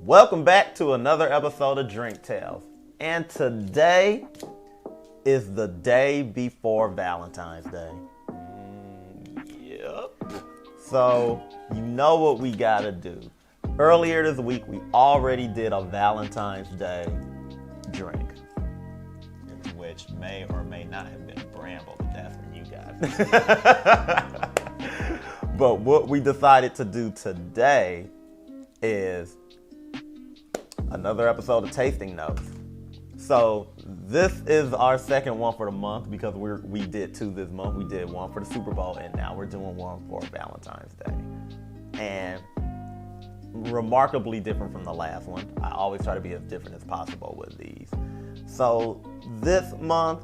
Welcome back to another episode of Drink Tales. And today is the day before Valentine's Day. Yep. So, you know what we gotta do. Earlier this week, we already did a Valentine's Day drink. Which may or may not have been Bramble, but that's where you got it. But what we decided to do today is another episode of Tasting Notes. So this is our second one for the month because we did two this month. We did one for the Super Bowl and now we're doing one for Valentine's Day. And remarkably different from the last one. I always try to be as different as possible with these. So this month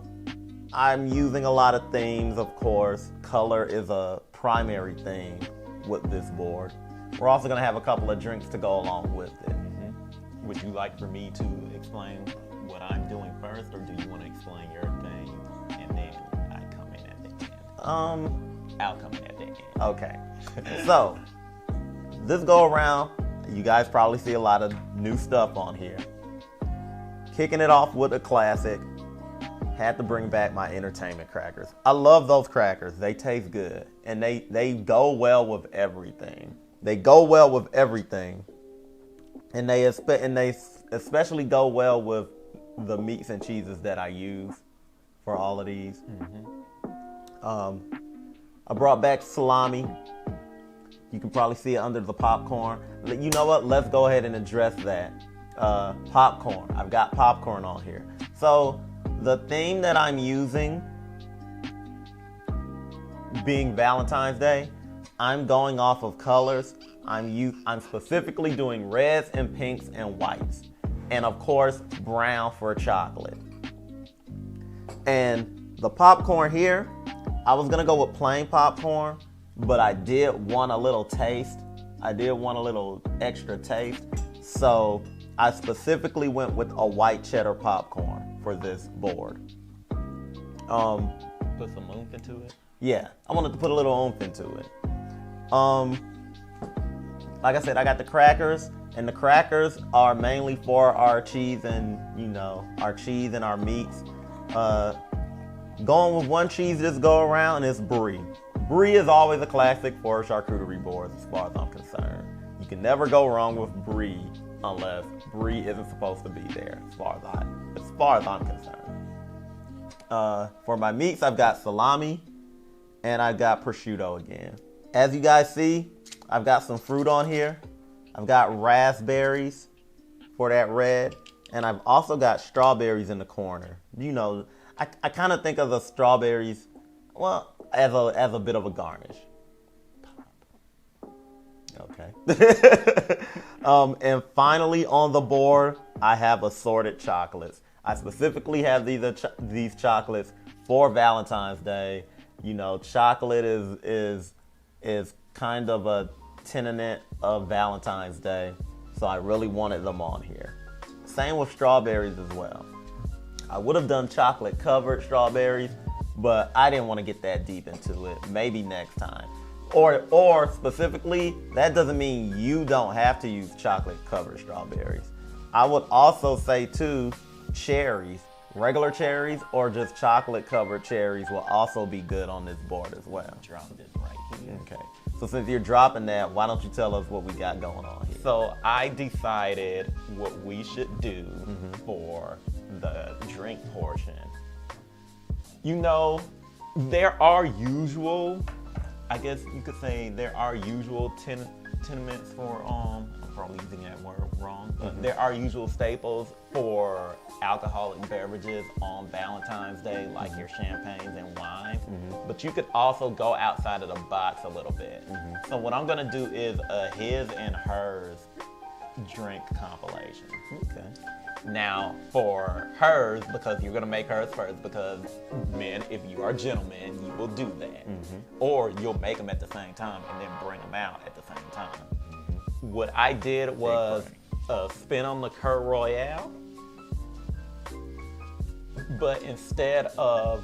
I'm using a lot of themes, of course. Color is a primary theme with this board. We're also going to have a couple of drinks to go along with it. Would you like for me to explain what I'm doing first, or do you want to explain your thing and then I come in at the end? I'll come in at the end. Okay. So, this go around, you guys probably see a lot of new stuff on here. Kicking it off with a classic, had to bring back my entertainment crackers. I love those crackers. They taste good, and they go well with everything. They go well with everything. And they especially go well with the meats and cheeses that I use for all of these. I brought back salami. You can probably see it under the popcorn. You know what? Let's go ahead and address that. Popcorn. I've got popcorn on here. So the theme that I'm using, being Valentine's Day, I'm going off of colors. I'm specifically doing reds and pinks and whites. And of course, brown for chocolate. And the popcorn here, I was gonna go with plain popcorn, but I did want a little taste. I did want a little extra taste. So I specifically went with a white cheddar popcorn for this board. Put some oomph into it? Yeah, I wanted to put a little oomph into it. Like I said, I got the crackers, and the crackers are mainly for our cheese and, our cheese and our meats. Going with one cheese this go around is brie. Brie is always a classic for charcuterie boards as far as I'm concerned. You can never go wrong with brie unless brie isn't supposed to be there as far as I'm concerned. For my meats, I've got salami and I've got prosciutto again. As you guys see, I've got some fruit on here. I've got raspberries for that red. And I've also got strawberries in the corner. I kind of think of the strawberries, well, as a bit of a garnish. Okay. And finally on the board, I have assorted chocolates. I specifically have these chocolates for Valentine's Day. Chocolate is kind of a tenet of Valentine's Day, so I really wanted them on here. Same with strawberries as well. I would have done chocolate covered strawberries, but I didn't want to get that deep into it. Maybe next time. Or specifically, that doesn't mean you don't have to use chocolate covered strawberries. I would also say too, cherries. Regular cherries or just chocolate covered cherries will also be good on this board as well. Dropped it right here. Okay. So since you're dropping that, why don't you tell us what we got going on here? So I decided what we should do for the drink portion. There are usual, I guess you could say there are usual tenements for, I'm probably using that word wrong, but there are usual staples for alcoholic beverages on Valentine's Day, like your champagnes and wines. But you could also go outside of the box a little bit. So what I'm gonna do is a his and hers drink compilation. Okay. Now for hers, because you're gonna make hers first, because men, if you are gentlemen, you will do that. Or you'll make them at the same time and then bring them out at the same time. What I did was a spin on liqueur royale, but instead of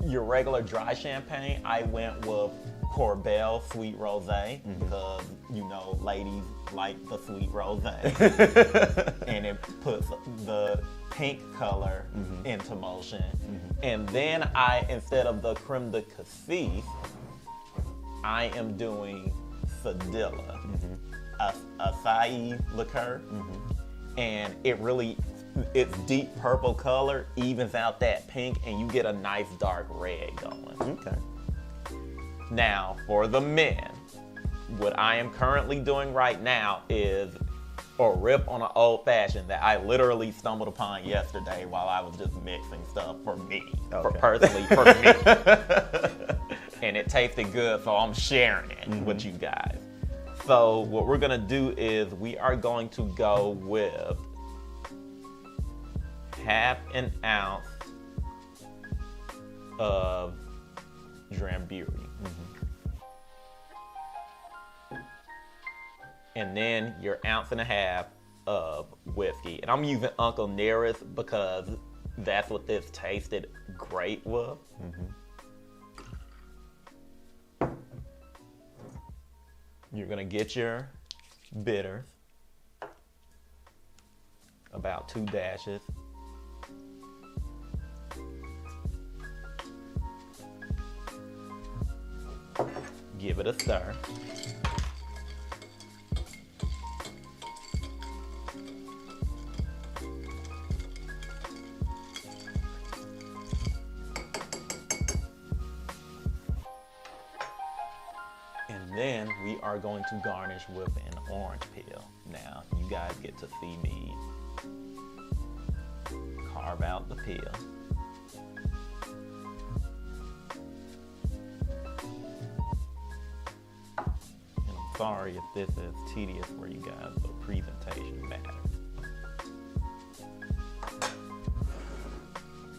your regular dry champagne, I went with Corbel Sweet Rosé because, you know, ladies like the sweet rosé. And it puts the pink color into motion. And then instead of the creme de cassis, I am doing Sedilla, acai liqueur. And it's deep purple color, evens out that pink, and you get a nice dark red going. Okay. Now, for the men, what I am currently doing right now is a rip on an old fashioned that I literally stumbled upon yesterday while I was just mixing stuff for me, personally for me. And it tasted good, so I'm sharing it with you guys. So what we're gonna do is we are going to go with half an ounce of Drambuie. And then your ounce and a half of whiskey. And I'm using Uncle Nearest because that's what this tasted great with. You're gonna get your bitters, about 2 dashes. Give it a stir. And then we are going to garnish with an orange peel. Now, you guys get to see me carve out the peel. Sorry if this is tedious for you guys, but presentation matters.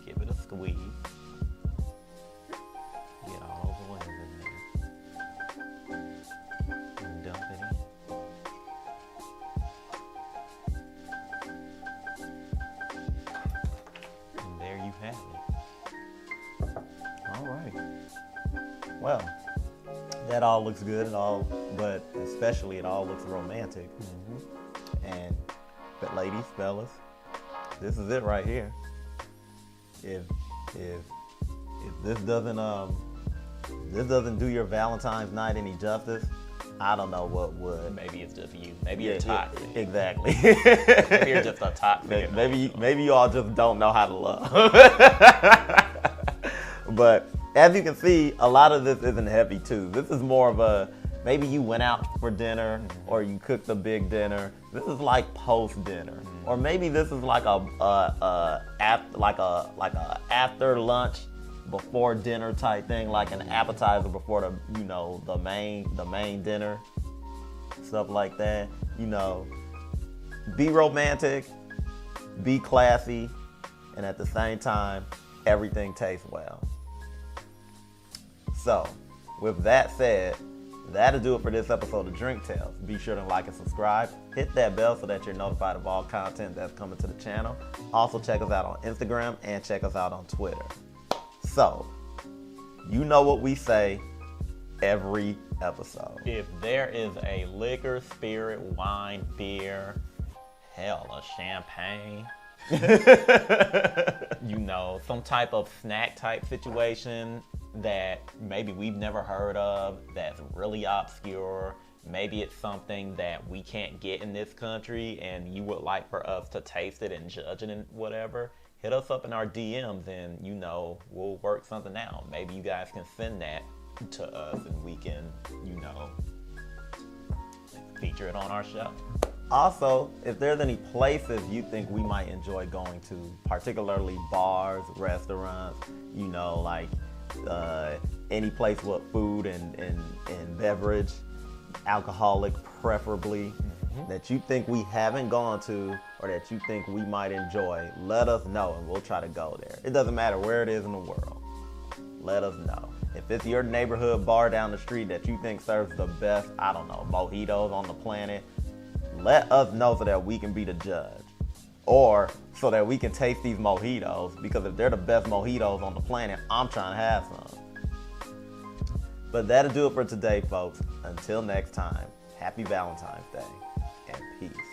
Give it a squeeze. Get all those ones in there. And dump it in. And there you have it. All right. Well, that all looks good and all, but especially it all looks romantic. But ladies, fellas, this is it right here. If this doesn't do your Valentine's night any justice, I don't know what would. Maybe it's just you. Maybe you're toxic. Exactly. Maybe you're just a toxic. Maybe you all just don't know how to love. But as you can see, a lot of this isn't heavy too. This is more of a, maybe you went out for dinner or you cooked a big dinner. This is like post dinner, or maybe this is like a after lunch, before dinner type thing, like an appetizer before the main dinner, stuff like that. Be romantic, be classy, and at the same time, everything tastes well. So, with that said, that'll do it for this episode of Drink Tales. Be sure to like and subscribe. Hit that bell so that you're notified of all content that's coming to the channel. Also, check us out on Instagram and check us out on Twitter. So, you know what we say every episode. If there is a liquor, spirit, wine, beer, hell, a champagne, some type of snack type situation that maybe we've never heard of, that's really obscure, maybe it's something that we can't get in this country and you would like for us to taste it and judge it and whatever, hit us up in our DMs and we'll work something out. Maybe you guys can send that to us and we can feature it on our show. Also, if there's any places you think we might enjoy going to, particularly bars, restaurants, like any place with food and beverage, alcoholic preferably, that you think we haven't gone to or that you think we might enjoy, let us know and we'll try to go there. It doesn't matter where it is in the world. Let us know. If it's your neighborhood bar down the street that you think serves the best, mojitos on the planet, let us know so that we can be the judge. Or so that we can taste these mojitos, because if they're the best mojitos on the planet, I'm trying to have some. But that'll do it for today, folks. Until next time, happy Valentine's Day and peace.